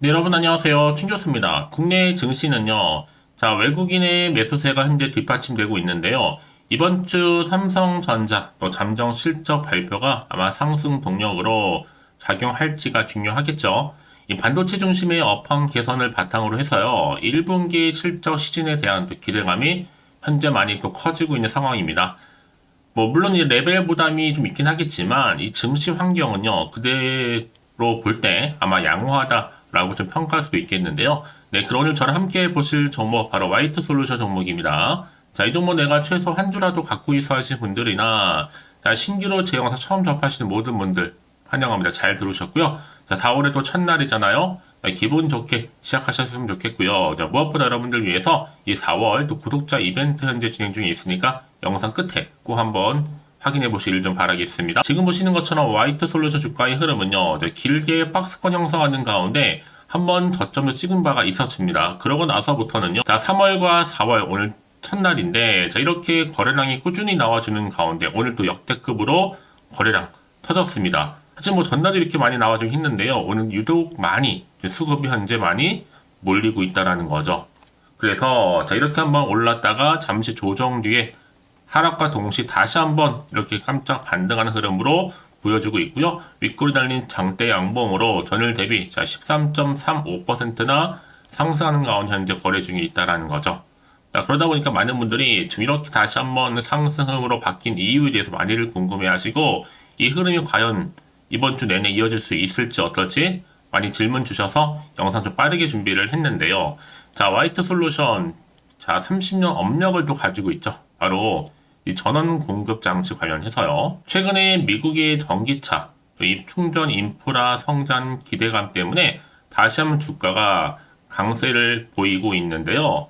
네, 여러분 안녕하세요. 충교수입니다. 국내 증시는요, 자, 외국인의 매수세가 현재 뒷받침되고 있는데요. 이번 주 삼성전자 또 잠정 실적 발표가 아마 상승 동력으로 작용할지가 중요하겠죠. 이 반도체 중심의 업황 개선을 바탕으로 해서요, 1분기 실적 시즌에 대한 또 기대감이 현재 많이 또 커지고 있는 상황입니다. 물론 이 레벨 부담이 좀 있긴 하겠지만, 이 증시 환경은요, 그대로 볼 때 아마 양호하다라고 좀 평가할 수도 있겠는데요. 네, 그럼 오늘 저랑 함께 보실 종목, 바로 화이트 솔루션 종목입니다. 자, 이 종목 내가 최소 한 주라도 갖고 있어 하시는 분들이나, 자, 신규로 제 영상 처음 접하시는 모든 분들, 환영합니다. 잘 들으셨고요. 자, 4월에 또 첫날이잖아요. 기분 좋게 시작하셨으면 좋겠고요. 자, 무엇보다 여러분들 위해서 이 4월 또 구독자 이벤트 현재 진행 중에 있으니까 영상 끝에 꼭 한번 확인해 보시길 좀 바라겠습니다. 지금 보시는 것처럼 화이트 솔루션 주가의 흐름은요, 길게 박스권 형성하는 가운데 한번 저점을 찍은 바가 있었습니다. 그러고 나서부터는요, 자, 3월과 4월 오늘 첫날인데, 자, 이렇게 거래량이 꾸준히 나와주는 가운데 오늘 또 역대급으로 거래량 터졌습니다. 사실 전날도 이렇게 많이 나와주긴 했는데요. 오늘 유독 많이, 수급이 현재 많이 몰리고 있다라는 거죠. 그래서, 자, 이렇게 한번 올랐다가 잠시 조정 뒤에 하락과 동시 다시 한번 이렇게 깜짝 반등하는 흐름으로 보여주고 있고요. 윗골이 달린 장대 양봉으로 전일 대비, 자, 13.35%나 상승하는 가운데 현재 거래 중에 있다라는 거죠. 자, 그러다 보니까 많은 분들이 지금 이렇게 다시 한번 상승 흐름으로 바뀐 이유에 대해서 많이들 궁금해 하시고, 이 흐름이 과연 이번 주 내내 이어질 수 있을지 어떨지 많이 질문 주셔서 영상 좀 빠르게 준비를 했는데요. 자, 화이트 솔루션, 자, 30년 업력을 또 가지고 있죠. 바로 이 전원 공급 장치 관련해서요. 최근에 미국의 전기차, 이 충전 인프라 성장 기대감 때문에 다시 한번 주가가 강세를 보이고 있는데요.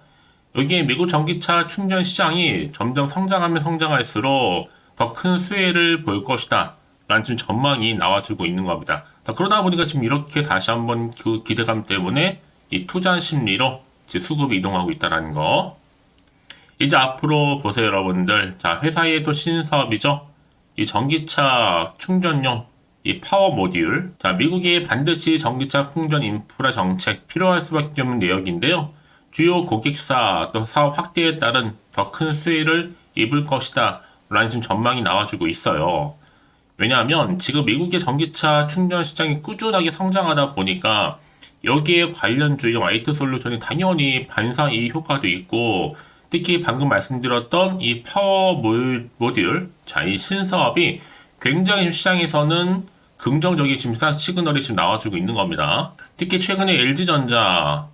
여기에 미국 전기차 충전 시장이 점점 성장하면 성장할수록 더 큰 수혜를 볼 것이다 라는 지금 전망이 나와주고 있는 겁니다. 그러다 보니까 지금 이렇게 다시 한번 그 기대감 때문에 이 투자 심리로 이제 수급이 이동하고 있다는 거. 이제 앞으로 보세요, 여러분들. 자, 회사의 또 신사업이죠. 이 전기차 충전용 이 파워 모듈. 자, 미국의 반드시 전기차 충전 인프라 정책 필요할 수밖에 없는 내역인데요. 주요 고객사 또 사업 확대에 따른 더 큰 수혜를 입을 것이다 라는 지금 전망이 나와주고 있어요. 왜냐하면 지금 미국의 전기차 충전 시장이 꾸준하게 성장하다 보니까 여기에 관련주의 화이트 솔루션이 당연히 반사 이익 효과도 있고, 특히 방금 말씀드렸던 이 파워 모듈, 자, 이 신사업이 굉장히 시장에서는 긍정적인 지금 시그널이 지금 나와주고 있는 겁니다. 특히 최근에 LG전자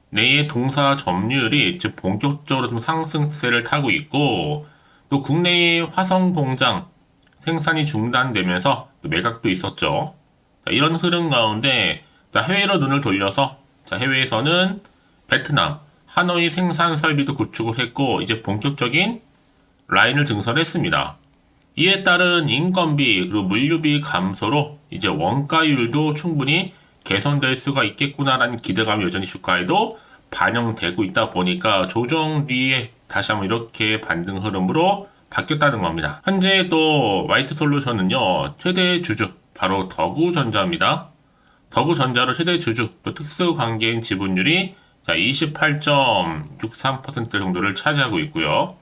내의 동사 점유율이 지금 본격적으로 좀 상승세를 타고 있고, 또 국내의 화성 공장 생산이 중단되면서 매각도 있었죠. 자, 이런 흐름 가운데, 자, 해외로 눈을 돌려서, 자, 해외에서는 베트남, 하노이 생산 설비도 구축을 했고, 이제 본격적인 라인을 증설했습니다. 이에 따른 인건비, 그리고 물류비 감소로 이제 원가율도 충분히 개선될 수가 있겠구나라는 기대감이 여전히 주가에도 반영되고 있다 보니까 조정 뒤에 다시 한번 이렇게 반등 흐름으로 바뀌었다는 겁니다. 현재 또 화이트 솔루션은요, 최대 주주, 바로 더구전자입니다. 더구전자로 최대 주주, 또 특수관계인 지분율이 자, 28.63% 정도를 차지하고 있고요.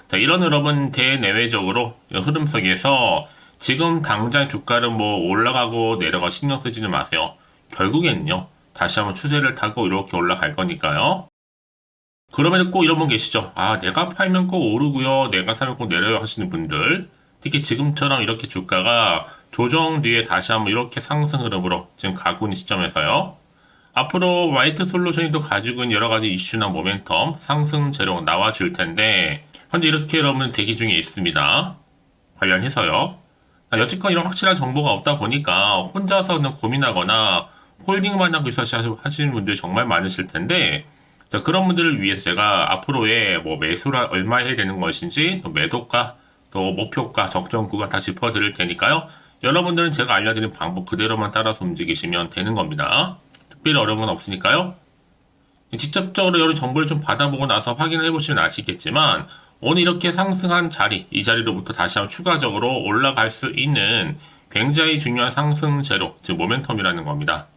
자, 이런 여러분 대내외적으로 흐름 속에서 지금 당장 주가는 올라가고 내려가 신경 쓰지는 마세요. 결국에는요, 다시 한번 추세를 타고 이렇게 올라갈 거니까요. 그러면 꼭 이런 분 계시죠? 아, 내가 팔면 꼭 오르고요. 내가 사면 꼭 내려요 하시는 분들. 특히 지금처럼 이렇게 주가가 조정 뒤에 다시 한번 이렇게 상승 흐름으로 지금 가고 있는 시점에서요. 앞으로 화이트 솔루션이 또 가지고 있는 여러 가지 이슈나 모멘텀, 상승 재료 나와줄 텐데, 현재 이렇게 여러분 대기 중에 있습니다. 관련해서요. 여태껏 이런 확실한 정보가 없다 보니까 혼자서 그냥 고민하거나 홀딩만 하고 있어 하시는 분들이 정말 많으실 텐데, 자, 그런 분들을 위해서 제가 앞으로의 매수를 얼마 해야 되는 것인지, 또 매도가, 또 목표가, 적정 구간 다 짚어드릴 테니까요. 여러분들은 제가 알려드린 방법 그대로만 따라서 움직이시면 되는 겁니다. 특별히 어려운 건 없으니까요. 직접적으로 여러 정보를 좀 받아보고 나서 확인을 해보시면 아시겠지만, 오늘 이렇게 상승한 자리, 이 자리로부터 다시 한번 추가적으로 올라갈 수 있는 굉장히 중요한 상승 재료, 즉 모멘텀이라는 겁니다.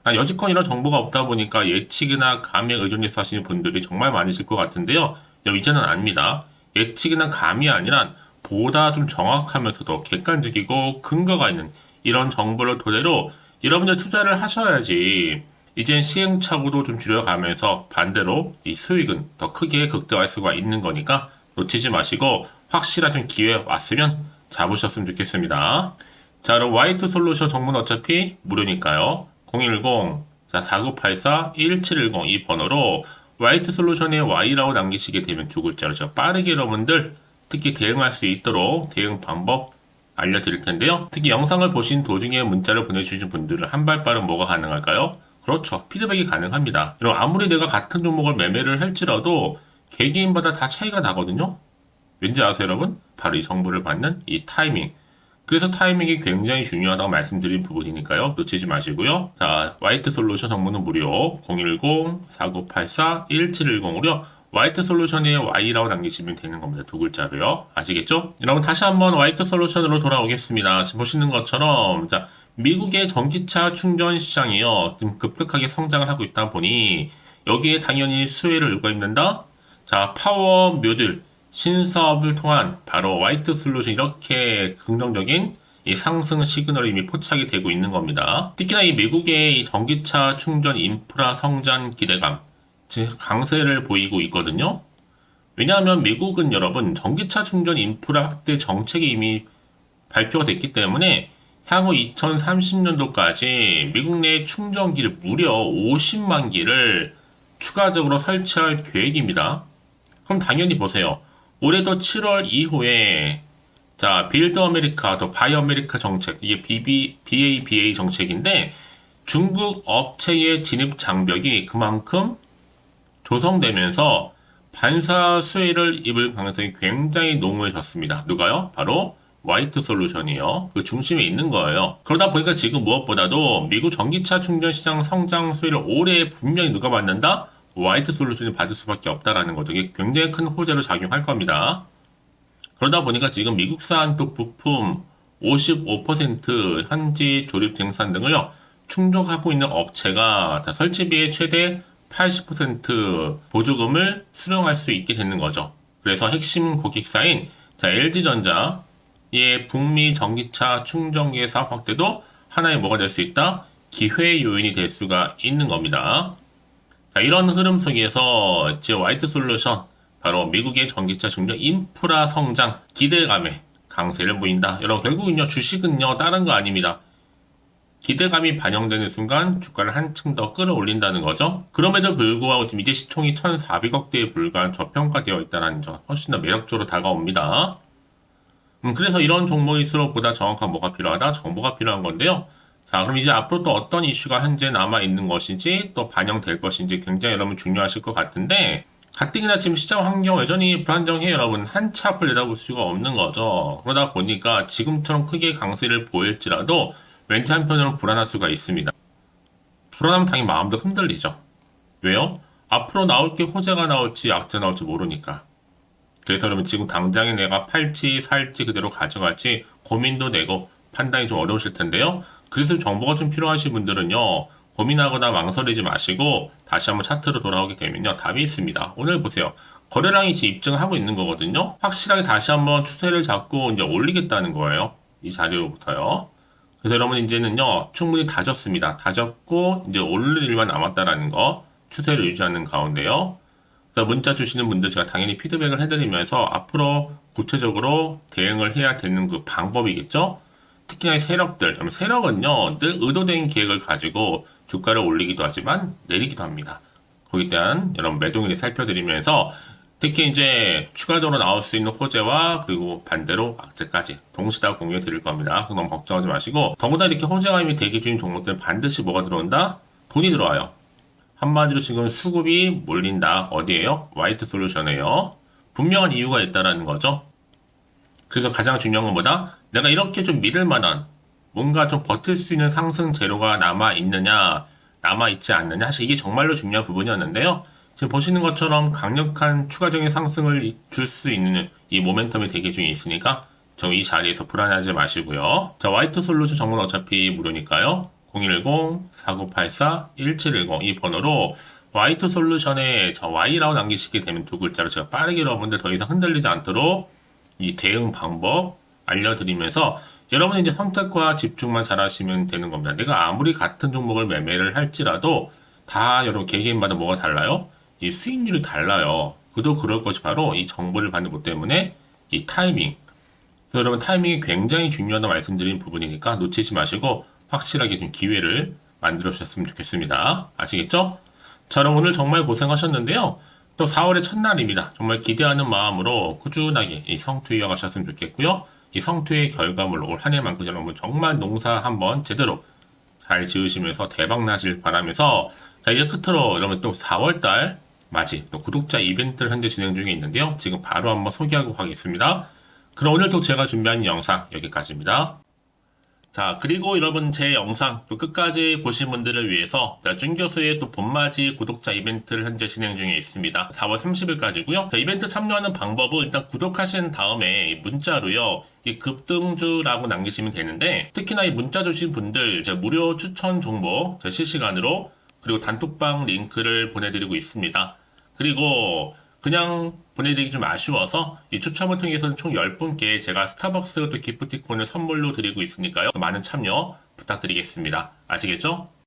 여지껏 이런 정보가 없다 보니까 예측이나 감에 의존해서 하시는 분들이 정말 많으실 것 같은데요. 이제는 아닙니다. 예측이나 감이 아니라 보다 좀 정확하면서도 객관적이고 근거가 있는 이런 정보를 토대로 여러분들 투자를 하셔야지 이젠 시행착오도 좀 줄여가면서 반대로 이 수익은 더 크게 극대화할 수가 있는 거니까 놓치지 마시고 확실한 좀 기회 왔으면 잡으셨으면 좋겠습니다. 자, 그럼 화이트 솔루션 정보는 어차피 무료니까요. 010 4984-1710 이 번호로 화이트 솔루션의 Y라고 남기시게 되면 두 글자로 제가 빠르게 여러분들 특히 대응할 수 있도록 대응 방법 알려드릴 텐데요. 특히 영상을 보신 도중에 문자를 보내주신 분들은 한 발 빠른 뭐가 가능할까요? 그렇죠. 피드백이 가능합니다. 여러분 아무리 내가 같은 종목을 매매를 할지라도 개개인마다 다 차이가 나거든요. 왠지 아세요 여러분? 바로 이 정보를 받는 이 타이밍. 그래서 타이밍이 굉장히 중요하다고 말씀드린 부분이니까요. 놓치지 마시고요. 자, 화이트 솔루션 정보는 무료 010-4984-1710으로 화이트 솔루션에 Y라고 남기시면 되는 겁니다. 두 글자로요. 아시겠죠? 여러분 다시 한번 화이트 솔루션으로 돌아오겠습니다. 지금 보시는 것처럼 자, 미국의 전기차 충전 시장이요. 좀 급격하게 성장을 하고 있다 보니 여기에 당연히 수혜를 일궈입는다. 자, 파워 묘들 신사업을 통한 바로 화이트 솔루션 이렇게 긍정적인 이 상승 시그널이 이미 포착이 되고 있는 겁니다. 특히나 이 미국의 이 전기차 충전 인프라 성장 기대감, 즉 강세를 보이고 있거든요. 왜냐하면 미국은 여러분 전기차 충전 인프라 확대 정책이 이미 발표가 됐기 때문에 향후 2030년도까지 미국 내 충전기를 무려 50만 기를 추가적으로 설치할 계획입니다. 그럼 당연히 보세요. 올해도 7월 이후에 자 빌드 아메리카 또 바이 아메리카 정책 이게 BABA 정책인데 중국 업체의 진입 장벽이 그만큼 조성되면서 반사 수혜를 입을 가능성이 굉장히 농후해졌습니다. 누가요? 바로 화이트 솔루션이요. 그 중심에 있는 거예요. 그러다 보니까 지금 무엇보다도 미국 전기차 충전 시장 성장 수혜를 올해 분명히 누가 받는다? 화이트 솔루션이 받을 수밖에 없다라는 거죠. 이게 굉장히 큰 호재로 작용할 겁니다. 그러다 보니까 지금 미국산 또 부품 55% 현지 조립 생산 등을요, 충족하고 있는 업체가 다 설치비의 최대 80% 보조금을 수령할 수 있게 되는 거죠. 그래서 핵심 고객사인 자, LG전자의 북미 전기차 충전기 사업 확대도 하나의 뭐가 될 수 있다? 기회 요인이 될 수가 있는 겁니다. 자, 이런 흐름 속에서 이제 화이트 솔루션 바로 미국의 전기차 충전 인프라 성장 기대감에 강세를 보인다. 여러분 결국은요 주식은요 다른 거 아닙니다. 기대감이 반영되는 순간 주가를 한층 더 끌어올린다는 거죠. 그럼에도 불구하고 지금 이제 시총이 1,400억대에 불과한 저평가되어 있다는 점 훨씬 더 매력적으로 다가옵니다. 그래서 이런 종목일수록 보다 정확한 뭐가 필요하다? 정보가 필요한 건데요. 자, 그럼 이제 앞으로 또 어떤 이슈가 현재 남아있는 것인지 또 반영될 것인지 굉장히 여러분 중요하실 것 같은데 가뜩이나 지금 시장 환경 여전히 불안정해 여러분 한치 앞을 내다볼 수가 없는 거죠. 그러다 보니까 지금처럼 크게 강세를 보일지라도 왠지 한편으로는 불안할 수가 있습니다. 불안하면 당연히 마음도 흔들리죠. 왜요? 앞으로 나올 게 호재가 나올지 약재 나올지 모르니까. 그래서 여러분 지금 당장에 내가 팔지 살지 그대로 가져갈지 고민도 되고 판단이 좀 어려우실 텐데요. 그래서 정보가 좀 필요하신 분들은요. 고민하거나 망설이지 마시고 다시 한번 차트로 돌아오게 되면요. 답이 있습니다. 오늘 보세요. 거래량이 지금 입증을 하고 있는 거거든요. 확실하게 다시 한번 추세를 잡고 이제 올리겠다는 거예요. 이 자리로부터요. 그래서 여러분 이제는요. 충분히 다졌습니다. 다졌고 이제 오를 일만 남았다라는 거 추세를 유지하는 가운데요. 그래서 문자 주시는 분들 제가 당연히 피드백을 해드리면서 앞으로 구체적으로 대응을 해야 되는 그 방법이겠죠. 특히나 세력들, 세력은요, 늘 의도된 계획을 가지고 주가를 올리기도 하지만 내리기도 합니다. 거기에 대한 여러분 매동일을 살펴드리면서 특히 이제 추가적으로 나올 수 있는 호재와 그리고 반대로 악재까지 동시에 다 공유해 드릴 겁니다. 너무 걱정하지 마시고 더구나 이렇게 호재가 이미 대기 중인 종목들은 반드시 뭐가 들어온다? 돈이 들어와요. 한마디로 지금 수급이 몰린다. 어디에요? 화이트 솔루션에요. 분명한 이유가 있다라는 거죠. 그래서 가장 중요한 건 뭐다? 내가 이렇게 좀 믿을 만한 뭔가 좀 버틸 수 있는 상승 재료가 남아있느냐 남아있지 않느냐 사실 이게 정말로 중요한 부분이었는데요. 지금 보시는 것처럼 강력한 추가적인 상승을 줄 수 있는 이 모멘텀이 대기 중에 있으니까 저 이 자리에서 불안하지 마시고요. 자, 화이트 솔루션 정보는 어차피 무료니까요. 010-4984-1710 이 번호로 Y2 솔루션에 저 Y라고 남기시게 되면 두 글자로 제가 빠르게 여러분들 더 이상 흔들리지 않도록 이 대응 방법 알려드리면서 여러분이 이제 선택과 집중만 잘하시면 되는 겁니다. 내가 아무리 같은 종목을 매매를 할지라도 다 여러분 개개인마다 뭐가 달라요? 이 수익률이 달라요. 그도 그럴 것이 바로 이 정보를 받는 것 때문에 이 타이밍. 그래서 여러분 타이밍이 굉장히 중요하다고 말씀드린 부분이니까 놓치지 마시고 확실하게 좀 기회를 만들어 주셨으면 좋겠습니다. 아시겠죠? 자, 그럼 오늘 정말 고생하셨는데요. 또 4월의 첫날입니다. 정말 기대하는 마음으로 꾸준하게 이 성투 이어가셨으면 좋겠고요. 이 성투의 결과물로 올 한 해만큼 여러분 정말 농사 한번 제대로 잘 지으시면서 대박 나실 바라면서 자, 이제 끝으로 여러분 또 4월달 맞이 또 구독자 이벤트를 현재 진행 중에 있는데요. 지금 바로 한번 소개하고 가겠습니다. 그럼 오늘 또 제가 준비한 영상 여기까지입니다. 자, 그리고 여러분 제 영상 또 끝까지 보신 분들을 위해서 준 교수의 또 봄맞이 구독자 이벤트를 현재 진행 중에 있습니다. 4월 30일까지고요. 자, 이벤트 참여하는 방법은 일단 구독하신 다음에 문자로요. 이 급등주라고 남기시면 되는데 특히나 이 문자 주신 분들 제가 무료 추천 정보 실시간으로 그리고 단톡방 링크를 보내드리고 있습니다. 그리고 그냥 보내드리기 좀 아쉬워서 이 추첨을 통해서는 총 10분께 제가 스타벅스 또 기프티콘을 선물로 드리고 있으니까요. 많은 참여 부탁드리겠습니다. 아시겠죠?